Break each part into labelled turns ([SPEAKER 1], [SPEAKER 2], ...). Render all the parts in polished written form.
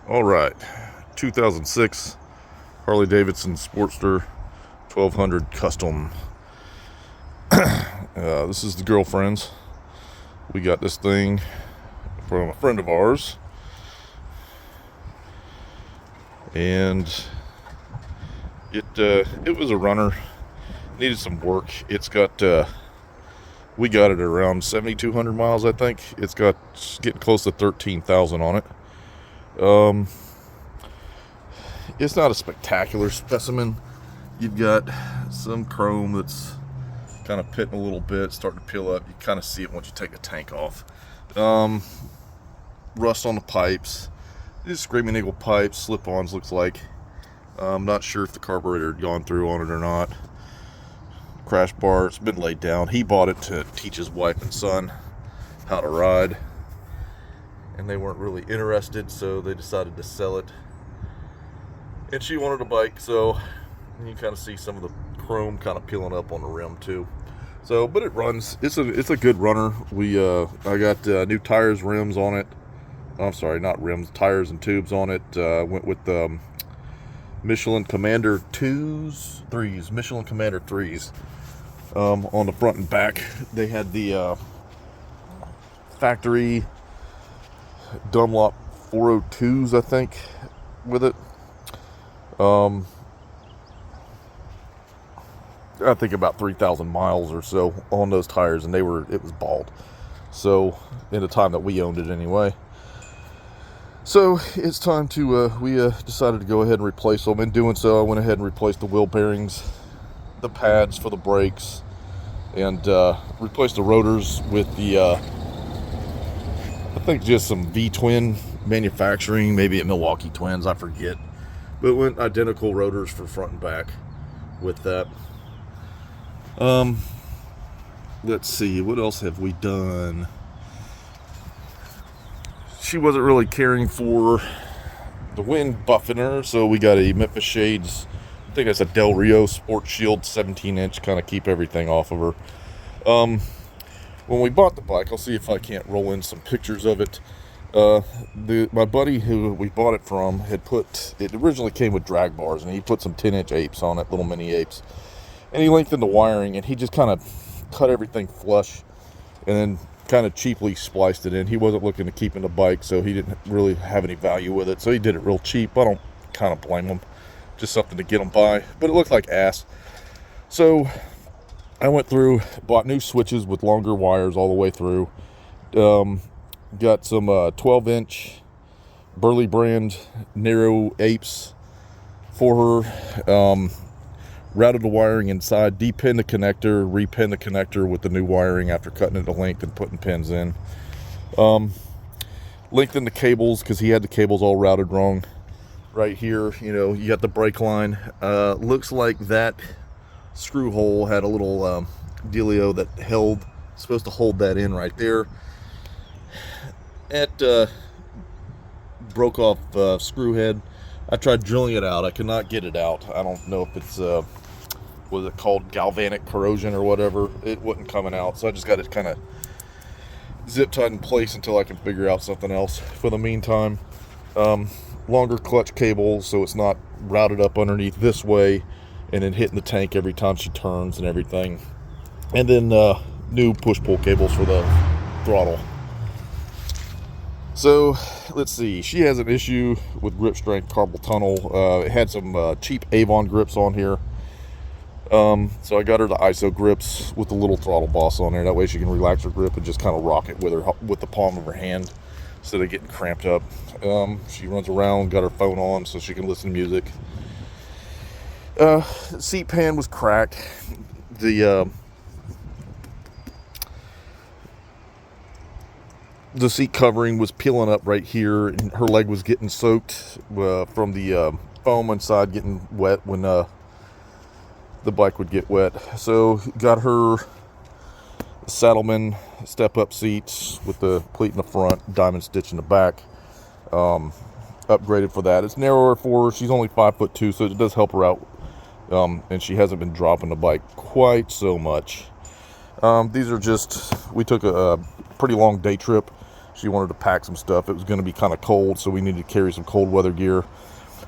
[SPEAKER 1] All right, 2006 Harley Davidson Sportster 1200 Custom. This is the girlfriend's. We got this thing from a friend of ours, and it was a runner. Needed some work. It's got we got it around 7,200 miles, I think. It's getting close to 13,000 on it. It's not a spectacular specimen. You've got some chrome that's kind of pitting a little bit, starting to peel up. You kind of see it once you take the tank off. Rust on the pipes. These Screaming Eagle pipes, slip-ons looks like. I'm not sure if the carburetor had gone through on it or not. Crash bar, it's been laid down. He bought it to teach his wife and son how to ride, and they weren't really interested, so they decided to sell it. And she wanted a bike, so you kind of see some of the chrome kind of peeling up on the rim too. So, but it runs. It's a good runner. I got new tires, rims on it. I'm sorry, not rims, tires and tubes on it. Went with Michelin Commander 2s, 3s, Michelin Commander 3s. On the front and back, they had the factory Dunlop 402s, I think, with it. I think about 3,000 miles or so on those tires, and it was bald. So, in the time that we owned it anyway. So, it's time to, we decided to go ahead and replace them. In doing so, I went ahead and replaced the wheel bearings, the pads for the brakes, and replaced the rotors with the, I think just some V-twin manufacturing, maybe at Milwaukee Twins, I forget. But went identical rotors for front and back with that. Let's see, what else have we done? She wasn't really caring for the wind buffing her, so we got a Memphis Shades, I think that's a Del Rio Sport Shield 17-inch, kind of keep everything off of her. When we bought the bike, I'll see if I can't roll in some pictures of it. My buddy who we bought it from had it originally came with drag bars, and he put some 10-inch apes on it, little mini apes. And he lengthened the wiring, and he just kind of cut everything flush and then kind of cheaply spliced it in. He wasn't looking to keep in the bike, so he didn't really have any value with it. So he did it real cheap. I don't kind of blame him. Just something to get him by. But it looked like ass. So I went through, bought new switches with longer wires all the way through. Got some 12-inch Burley Brand narrow apes for her. Routed the wiring inside, depinned the connector, repinned the connector with the new wiring after cutting it to length and putting pins in. Lengthened the cables because he had the cables all routed wrong. Right here, you got the brake line. Looks like that screw hole had a little dealio that supposed to hold that in right there. It broke off screw head. I tried drilling it out. I could not get it out. I don't know if it's was it called galvanic corrosion or whatever. It wasn't coming out, so I just got it kind of zip tied in place until I can figure out something else. For the meantime, longer clutch cable so it's not routed up underneath this way and then hitting the tank every time she turns and everything. And then new push-pull cables for the throttle. So, let's see. She has an issue with grip strength, carpal tunnel. It had some cheap Avon grips on here. So I got her the ISO grips with the little throttle boss on there. That way she can relax her grip and just kind of rock it with the palm of her hand instead of getting cramped up. She runs around, got her phone on so she can listen to music. The seat pan was cracked. The seat covering was peeling up right here, and her leg was getting soaked from the foam inside getting wet when the bike would get wet. So got her Saddleman Step-up Seats with the pleat in the front, diamond stitch in the back. Upgraded for that. It's narrower for her. She's only 5'2", so it does help her out. And she hasn't been dropping the bike quite so much. These are just, we took a pretty long day trip. She wanted to pack some stuff. It was going to be kind of cold, so we needed to carry some cold weather gear.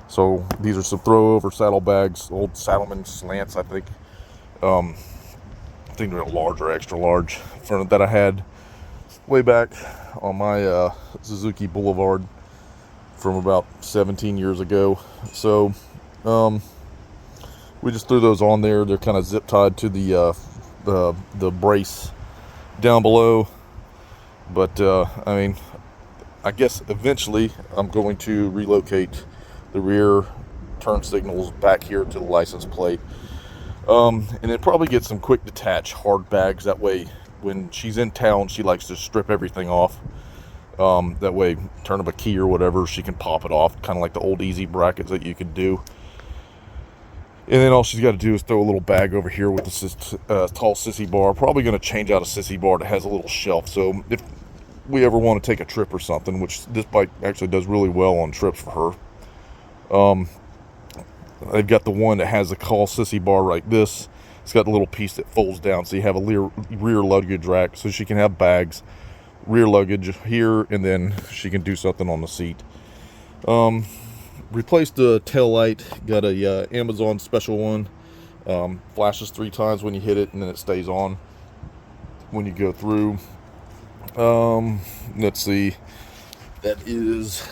[SPEAKER 1] So these are some Throwover saddlebags, old Saddleman Slants, I think. I think they're a large or extra large that I had way back on my Suzuki Boulevard from about 17 years ago. So we just threw those on there. They're kind of zip tied to the brace down below. But I mean, I guess eventually I'm going to relocate the rear turn signals back here to the license plate, and then probably get some quick detach hard bags. That way when she's in town, she likes to strip everything off. That way, turn up a key or whatever, she can pop it off, kind of like the old easy brackets that you could do. And then all she's got to do is throw a little bag over here with the tall sissy bar. Probably going to change out a sissy bar that has a little shelf. So if we ever want to take a trip or something, which this bike actually does really well on trips for her. They've got the one that has a tall sissy bar like this. It's got the little piece that folds down, so you have a rear luggage rack, so she can have bags, rear luggage here, and then she can do something on the seat. Replaced the tail light. Got a Amazon special one. Flashes 3 times when you hit it, and then it stays on when you go through. Let's see. That is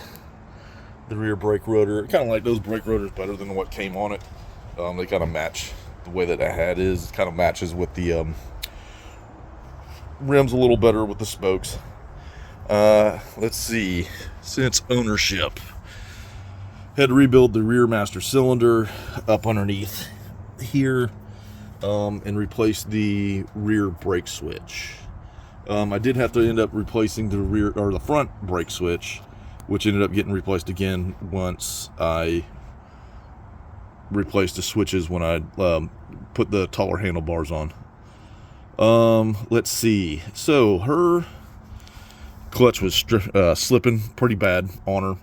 [SPEAKER 1] the rear brake rotor. I kind of like those brake rotors better than what came on it. They kind of match the way that I had is. It kind of matches with the rims a little better with the spokes. Let's see. Since ownership, had to rebuild the rear master cylinder up underneath here, and replace the rear brake switch. I did have to end up replacing the rear or the front brake switch, which ended up getting replaced again once I replaced the switches when I put the taller handlebars on. Let's see. So her clutch was slipping pretty bad on her.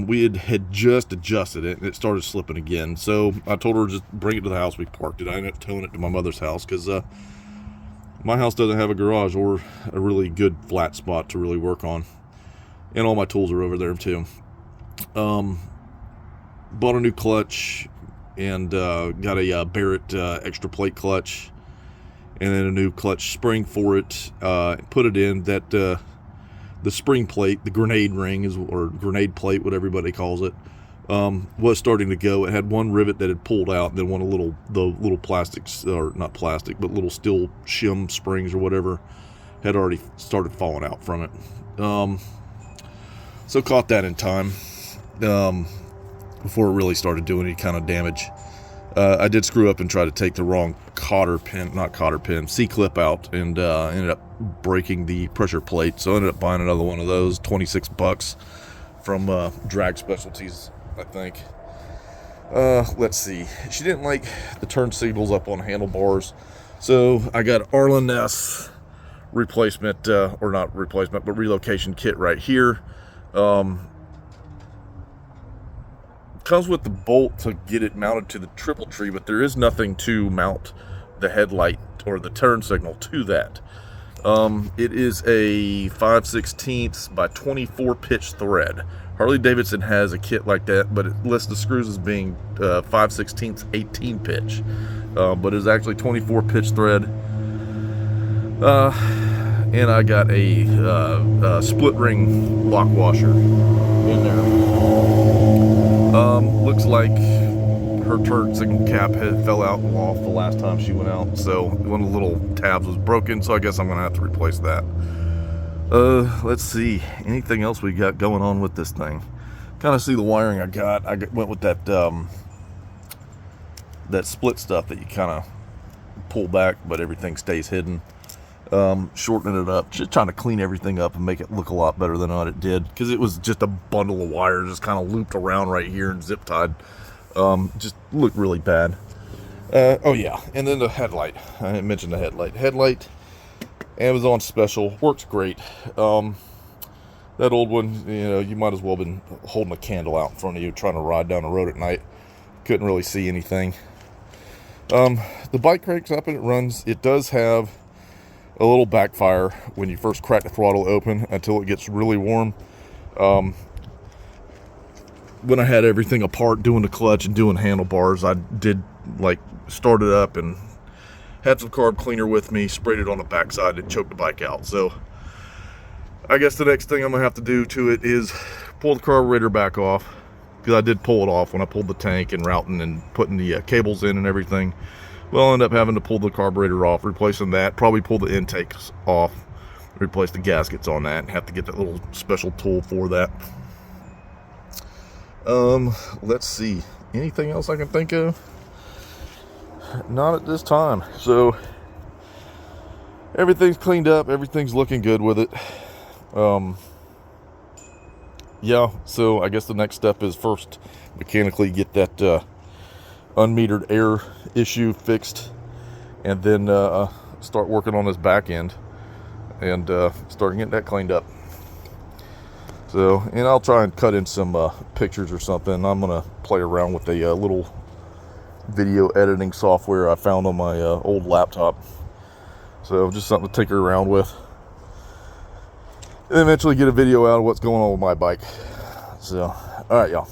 [SPEAKER 1] We had just adjusted it, and it started slipping again. So I told her just bring it to the house. We parked it. I ended up towing it to my mother's house because my house doesn't have a garage or a really good flat spot to really work on. And all my tools are over there too. Bought a new clutch and got a Barrett extra plate clutch, and then a new clutch spring for it. Put it in that the spring plate, the grenade ring or grenade plate, what everybody calls it, was starting to go. It had one rivet that had pulled out, and then the little plastics, or not plastic, but little steel shim springs or whatever, had already started falling out from it. So caught that in time before it really started doing any kind of damage. I did screw up and try to take the wrong C-clip out, and ended up breaking the pressure plate. So I ended up buying another one of those, $26 from Drag Specialties, I think. Let's see. She didn't like the turn signals up on handlebars, so I got Arlen Ness replacement, or not replacement, but relocation kit right here. Comes with the bolt to get it mounted to the triple tree, but there is nothing to mount the headlight or the turn signal to that. It is a 5/16 by 24 pitch thread. Harley Davidson has a kit like that, but it lists the screws as being 5/16 18 pitch, but it's actually 24 pitch thread. And I got a split ring lock washer in there. Looks like her turn signal cap fell out off the last time she went out, so one of the little tabs was broken, so I guess I'm gonna have to replace that. Let's see, anything else we got going on with this thing? Kind of see the wiring I went with that that split stuff that you kind of pull back, but everything stays hidden. Shortening it up, just trying to clean everything up and make it look a lot better than what it did, because it was just a bundle of wires just kind of looped around right here and zip tied. Just looked really bad. Oh yeah, and then the headlight. I mentioned the headlight. Amazon special, works great. That old one, you might as well have been holding a candle out in front of you trying to ride down the road at night. Couldn't really see anything. The bike cranks up and it runs. It does have a little backfire when you first crack the throttle open until it gets really warm. When I had everything apart doing the clutch and doing handlebars, I did like start it up and had some carb cleaner with me, sprayed it on the backside and choked the bike out. So I guess the next thing I'm gonna have to do to it is pull the carburetor back off, because I did pull it off when I pulled the tank and routing and putting the cables in and everything. Well, I'll end up having to pull the carburetor off, replacing that, probably pull the intakes off, replace the gaskets on that, and have to get that little special tool for that. Let's see, anything else I can think of? Not at this time. So everything's cleaned up, everything's looking good with it. Yeah, so I guess the next step is first mechanically get that unmetered air issue fixed, and then start working on this back end and start getting that cleaned up. So, and I'll try and cut in some pictures or something. I'm gonna play around with a little video editing software I found on my old laptop. So just something to tinker around with, and eventually get a video out of what's going on with my bike. So, all right, y'all.